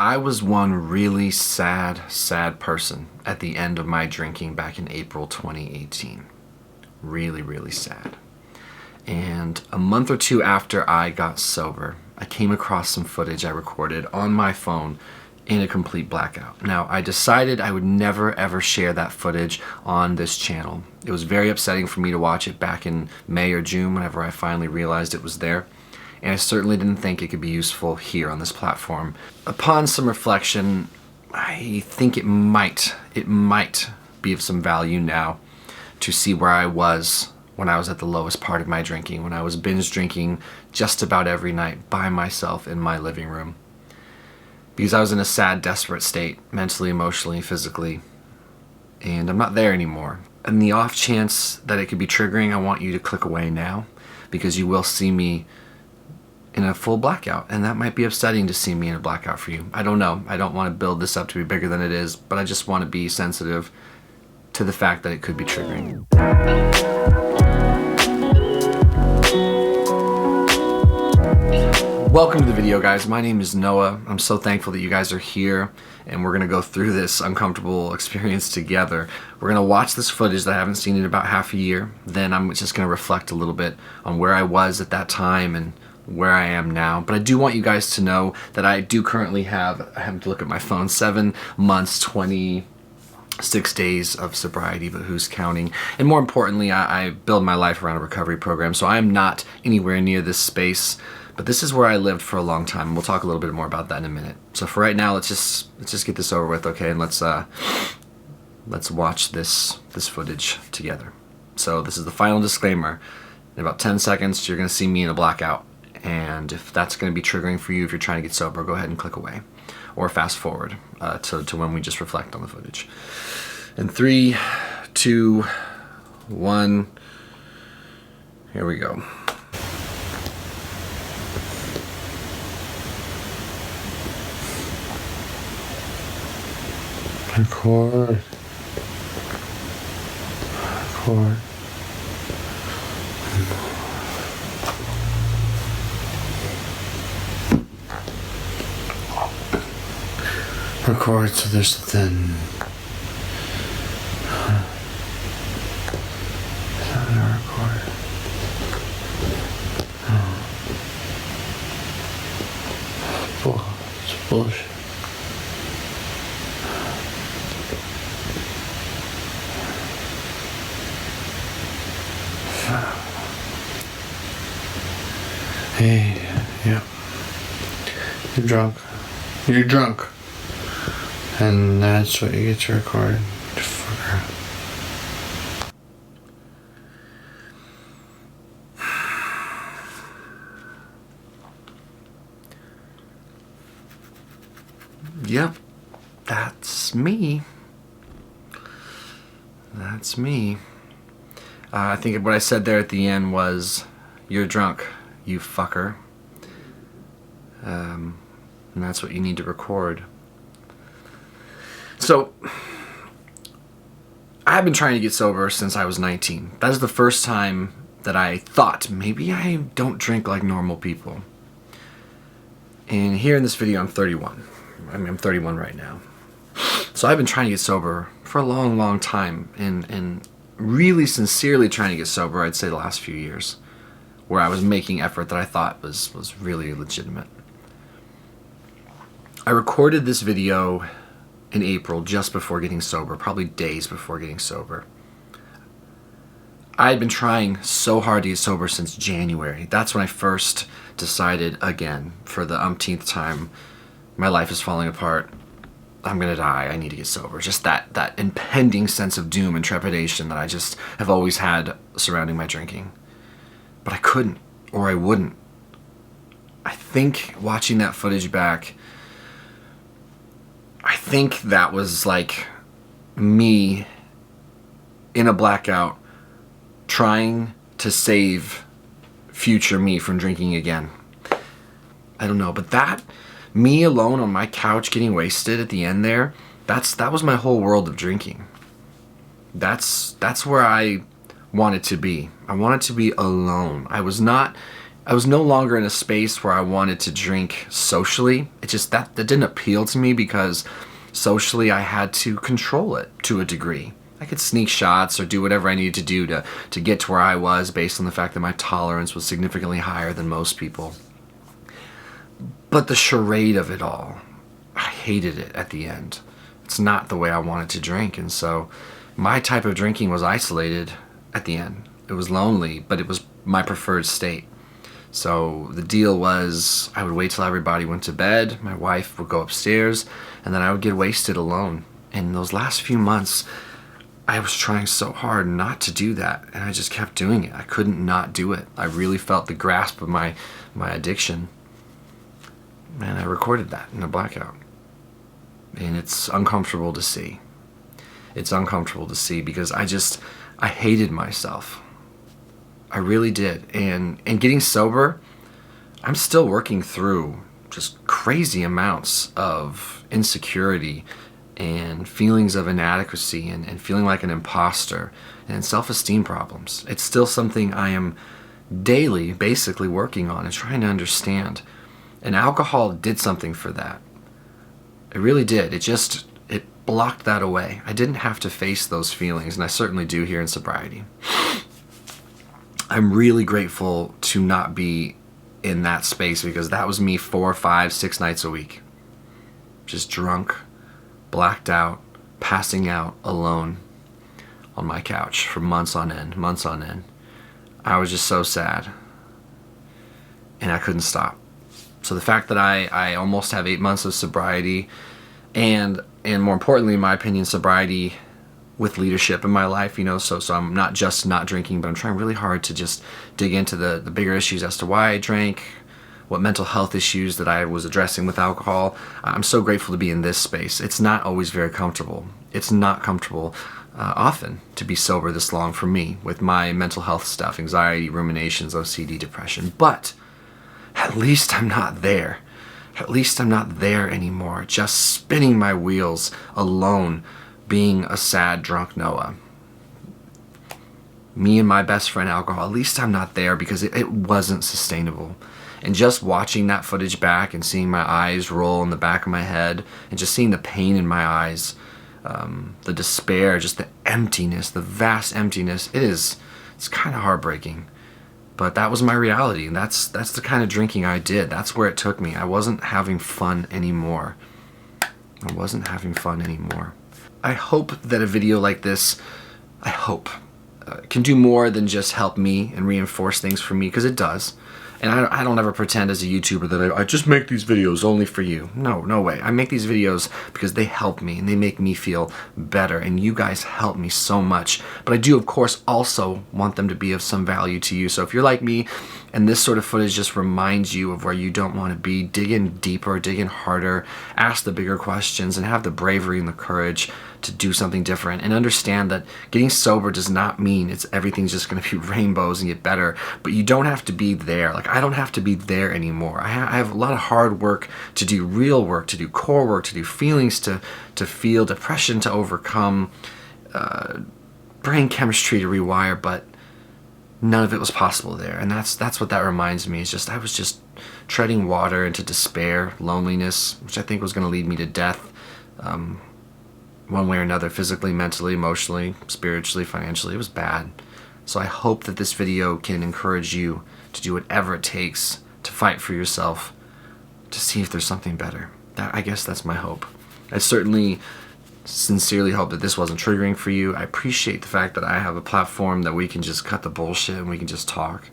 I was one really sad person at the end of my drinking back in April 2018. Really, really sad. And a month or two after I got sober, I came across some footage I recorded on my phone in a complete blackout. Now, I decided I would never ever share that footage on this channel. It was very upsetting for me to watch it back in May or June whenever I finally realized it was there. And I certainly didn't think it could be useful here on this platform. Upon some reflection, I think it might be of some value now to see where I was when I was at the lowest part of my drinking, when I was binge drinking just about every night by myself in my living room. Because I was in a sad, desperate state, mentally, emotionally, physically, and I'm not there anymore. And the off chance that it could be triggering, I want you to click away now, because you will see me in a full blackout, and that might be upsetting to see me in a blackout for you. I don't know. I don't want to build this up to be bigger than it is, but I just want to be sensitive to the fact that it could be triggering. Welcome to the video, guys. My name is Noah. I'm so thankful that you guys are here, and we're going to go through this uncomfortable experience together. We're going to watch this footage that I haven't seen in about half a year. Then I'm just going to reflect a little bit on where I was at that time and where I am now. But I do want you guys to know that I do currently have, I have to look at my phone, 7 months, 26 days of sobriety, but who's counting? And more importantly, I build my life around a recovery program, so I am not anywhere near this space, but this is where I lived for a long time, and we'll talk a little bit more about that in a minute. So for right now, let's just get this over with, okay? And let's watch this footage together. So this is the final disclaimer. In about 10 seconds, you're gonna see me in a blackout. And if that's going to be triggering for you, if you're trying to get sober, go ahead and click away or fast forward to when we just reflect on the footage. In 3, 2, 1, here we go. Record. Record so there's a thin. Record. It's bullshit. Hey, yeah. You're drunk. You're drunk. And that's what you get to record. Yep, that's me. That's me. I think what I said there at the end was, "You're drunk, you fucker." And that's what you need to record. So, I've been trying to get sober since I was 19. That was the first time that I thought, maybe I don't drink like normal people. And here in this video, I'm 31. I'm 31 right now. So I've been trying to get sober for a long, long time. And really sincerely trying to get sober, I'd say the last few years. Where I was making effort that I thought was really legitimate. I recorded this video in April, just before getting sober, probably days before getting sober. I had been trying so hard to get sober since January. That's when I first decided, again, for the umpteenth time, my life is falling apart. I'm gonna die. I need to get sober. Just that impending sense of doom and trepidation that I just have always had surrounding my drinking. But I couldn't, or I wouldn't. I think watching that footage back, I think that was like me in a blackout trying to save future me from drinking again. I don't know, but that, me alone on my couch getting wasted at the end there, that was my whole world of drinking. That's where I wanted to be. I wanted to be alone. I was not I was no longer in a space where I wanted to drink socially. It just, that didn't appeal to me because socially I had to control it to a degree. I could sneak shots or do whatever I needed to do to get to where I was based on the fact that my tolerance was significantly higher than most people. But the charade of it all, I hated it at the end. It's not the way I wanted to drink, and so my type of drinking was isolated at the end. It was lonely, but it was my preferred state. So the deal was I would wait till everybody went to bed, my wife would go upstairs, and then I would get wasted alone. And those last few months, I was trying so hard not to do that, and I just kept doing it. I couldn't not do it. I really felt the grasp of my addiction, and I recorded that in a blackout. And it's uncomfortable to see. It's uncomfortable to see because I hated myself. I really did. And getting sober, I'm still working through just crazy amounts of insecurity and feelings of inadequacy and feeling like an imposter and self-esteem problems. It's still something I am daily basically working on and trying to understand. And alcohol did something for that. It really did. It blocked that away. I didn't have to face those feelings, and I certainly do here in sobriety. I'm really grateful to not be in that space because that was me 4, 5, 6 nights a week. Just drunk, blacked out, passing out alone on my couch for months on end, months on end. I was just so sad, and I couldn't stop. So the fact that I almost have 8 months of sobriety and more importantly, in my opinion, sobriety with leadership in my life, so I'm not just not drinking, but I'm trying really hard to just dig into the bigger issues as to why I drank, what mental health issues that I was addressing with alcohol. I'm so grateful to be in this space. It's not always very comfortable. It's not comfortable often to be sober this long for me with my mental health stuff, anxiety, ruminations, OCD, depression, but at least I'm not there. At least I'm not there anymore, just spinning my wheels alone, being a sad, drunk Noah. Me and my best friend alcohol, at least I'm not there because it wasn't sustainable. And just watching that footage back and seeing my eyes roll in the back of my head and just seeing the pain in my eyes, the despair, just the emptiness, the vast emptiness, it's kind of heartbreaking. But that was my reality, and that's the kind of drinking I did. That's where it took me. I wasn't having fun anymore. I wasn't having fun anymore. I hope that a video like this, can do more than just help me and reinforce things for me, because it does. And I don't ever pretend as a YouTuber that I just make these videos only for you. No way. I make these videos because they help me and they make me feel better, and you guys help me so much. But I do, of course, also want them to be of some value to you. So if you're like me and this sort of footage just reminds you of where you don't want to be, dig in deeper, dig in harder, ask the bigger questions, and have the bravery and the courage to do something different, and understand that getting sober does not mean everything's just going to be rainbows and get better. But you don't have to be there. Like, I don't have to be there anymore. I have a lot of hard work to do, real work to do, core work to do, feelings to feel, depression to overcome, brain chemistry to rewire, but none of it was possible there. And that's what that reminds me. It's just I was just treading water into despair, loneliness, which I think was going to lead me to death. One way or another, physically, mentally, emotionally, spiritually, financially. It was bad. So I hope that this video can encourage you to do whatever it takes to fight for yourself, to see if there's something better. I guess that's my hope. I certainly sincerely hope that this wasn't triggering for you. I appreciate the fact that I have a platform that we can just cut the bullshit and we can just talk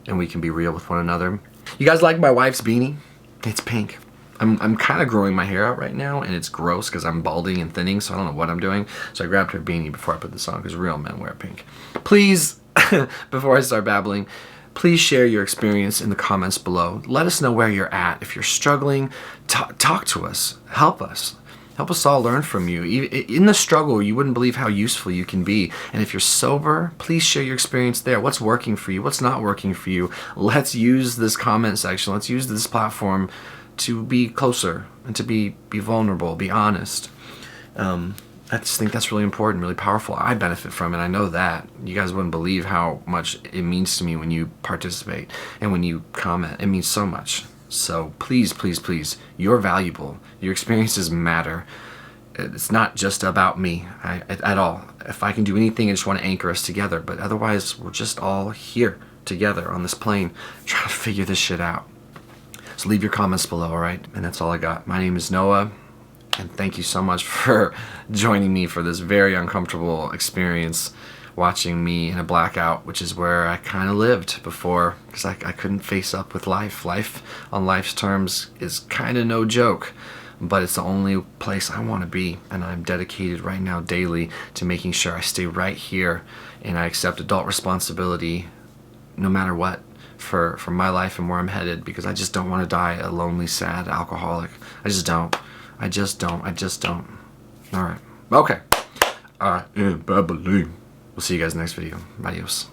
and we can be real with one another. You guys like my wife's beanie? It's pink. I'm kind of growing my hair out right now, and it's gross because I'm balding and thinning, so I don't know what I'm doing. So I grabbed her beanie before I put this on because real men wear pink. Please, before I start babbling, please share your experience in the comments below. Let us know where you're at. If you're struggling, talk to us. Help us. Help us all learn from you. In the struggle, you wouldn't believe how useful you can be. And if you're sober, please share your experience there. What's working for you? What's not working for you? Let's use this comment section. Let's use this platform to be closer and to be vulnerable, be honest. I just think that's really important, really powerful. I benefit from it. I know that. You guys wouldn't believe how much it means to me when you participate and when you comment. It means so much. So please, please, please, you're valuable. Your experiences matter. It's not just about me at all. If I can do anything, I just want to anchor us together. But otherwise, we're just all here together on this plane trying to figure this shit out. So leave your comments below, all right? And that's all I got. My name is Noah. And thank you so much for joining me for this very uncomfortable experience, watching me in a blackout, which is where I kind of lived before, because I couldn't face up with life. Life on life's terms is kind of no joke, but it's the only place I want to be. And I'm dedicated right now daily to making sure I stay right here and I accept adult responsibility no matter what for my life and where I'm headed, because I just don't want to die a lonely, sad alcoholic. I just don't. I just don't. All right. Okay. I am babbling. We'll see you guys next video. Adios.